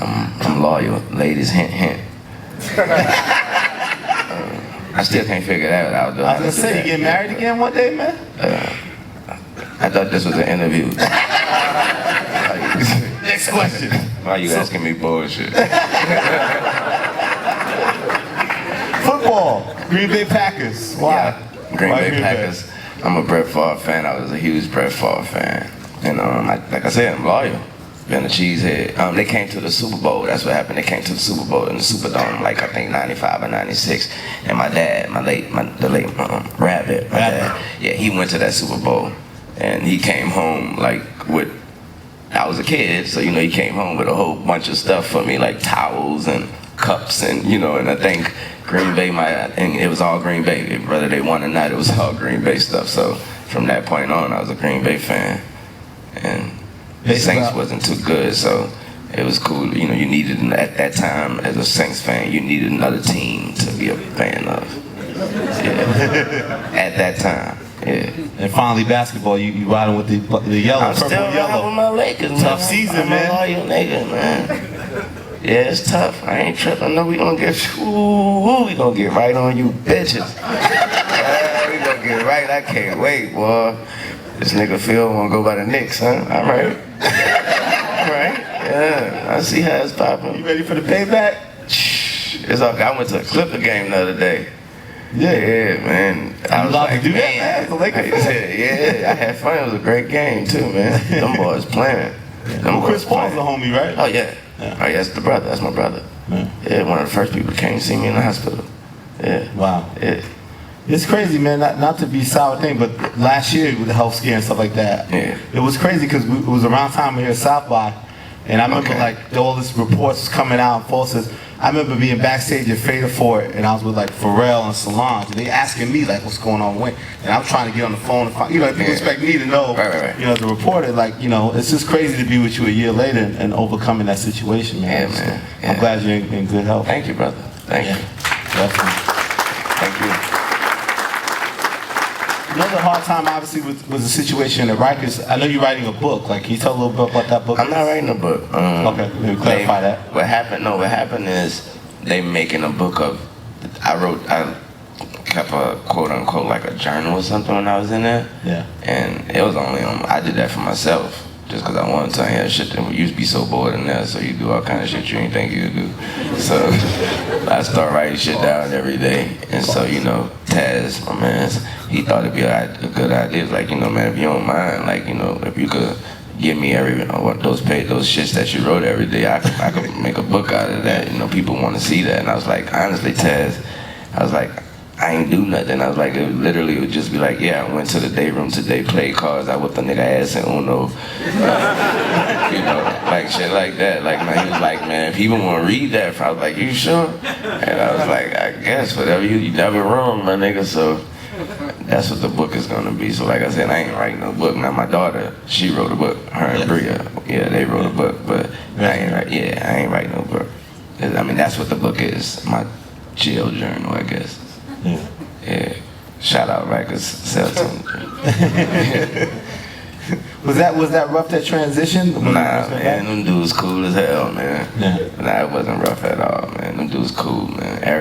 I'm loyal. Ladies, hint, hint. I still can't figure that out, though. I was gonna say, you get married again one day, man? I thought this was an interview. Next question. Why are you asking me bullshit? Football, Green Bay Packers. Why? Yeah, Green Why Bay Packers. I'm a Brett Favre fan. I was a huge Brett Favre fan. And like I said, I'm loyal. Been a cheesehead. They came to the Super Bowl. That's what happened. They came to the Super Bowl in the Superdome, like I think 95 or 96. And my dad, the late Rabbit, my dad, yeah, he went to that Super Bowl. And he came home like with, I was a kid, so he came home with a whole bunch of stuff for me, like towels and cups and and I think Green Bay and it was all Green Bay. Whether they won or not, it was all Green Bay stuff. So from that point on, I was a Green Bay fan. And the Saints wasn't too good, so it was cool. You needed, at that time, as a Saints fan, you needed another team to be a fan of. Yeah. At that time, yeah. And finally, basketball, you riding with the yellow, I'm purple, still yellow. riding with my Lakers, Tough season, man. I'm a loyal nigga, man. Yeah, it's tough. I ain't tripping. I know we gonna get right on you bitches. Yeah, we gonna get right. I can't wait, boy. This nigga Phil wanna go by the Knicks, huh? All right. All right. Yeah, I see how it's popping. You ready for the payback? It's all. I went to a Clipper game the other day. Yeah, man. I was like, man. Yeah, I had fun. It was a great game too, man. Them boys playing. Chris Paul's a homie, right? Oh yeah. Oh yeah, that's the brother. That's my brother. Yeah, one of the first people came to see me in the hospital. Yeah. Wow. Yeah. It's crazy, man. Not to be sour thing, but last year with the health scare and stuff like that, it was crazy because it was around time we were at South by, and I remember like all this reports coming out and forces. I remember being backstage at Fader Fort, and I was with like Pharrell and Solange, and they asking me like, "What's going on with?" And I'm trying to get on the phone and find, people expect me to know, the reporter, like, it's just crazy to be with you a year later and overcoming that situation, man. Yeah, man. Yeah. I'm glad you're in good health. Thank you, brother. Thank you. Definitely. Thank you. Another hard time, obviously, was the situation at Rikers. I know you're writing a book. Like, can you tell a little bit about that book? I'm not writing a book. Okay, maybe clarify that. What happened is they making a book of. I kept a quote unquote like a journal or something when I was in there. Yeah. And it was only I did that for myself. Just because I wanted to hear shit that we used to be so bored in there, so you do all kind of shit you didn't think you would do. So I start writing shit down every day. And so, Taz, my man, he thought it'd be a good idea. It's like, man, if you don't mind, like, if you could give me those shits that you wrote every day, I could make a book out of that. People want to see that. And I was like, honestly, Taz, I was like, I ain't do nothing. I was like, it would just be like, yeah, I went to the day room today, played cards, I whipped a nigga ass in Uno. Like shit like that. Like, man, he was like, man, if people want to read that, I was like, you sure? And I was like, I guess, whatever, you never wrong, my nigga, so that's what the book is gonna be. So like I said, I ain't writing no book. Now my daughter, she wrote a book, her and Bria, yeah, they wrote a book, but I ain't writing no book. I mean, that's what the book is, my jail journal, I guess. Yeah. Shout out Rikers, Celton. Was that rough, that transition? Nah, man, them dudes cool as hell, man. Nah, it wasn't rough at all, man. Them dudes cool, man.